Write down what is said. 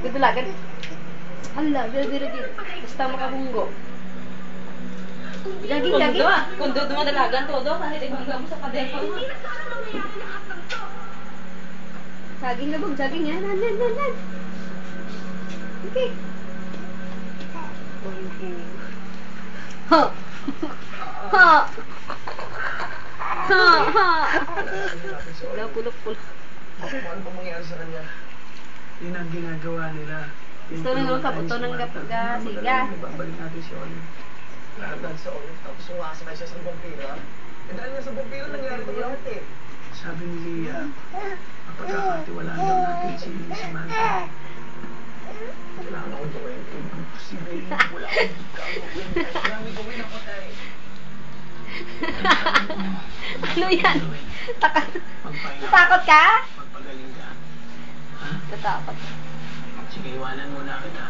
Gudulagan. Hala, dira. Basta makabunggo. Jaging. Kung doon mo dalagan, todo, kahit ibangga mo sa padepo mo. Saging na bug, saging yan. Nan. Okay. Ha. Wala, pulok. Ano ba mangyari sa kanya? Yun ang ginagawa nila. Gusto nyo kaputo ng siga. Babalik natin si Olive. Lahat sa Olive, tapos sumakasakay siya sa vampira. Eh dahil nga sa vampira, nangyari ito lahat eh. Sabi ni Leah, mapagkakatiwalaan daw natin si Samantha. Kailangan ako gawin. Imposible. Wala akong gagawin. Marami gawin ako tayo. Ano yan? Takot ka? Magpagaling ka. Ha? Tatakot. Sige, iwanan muna kita.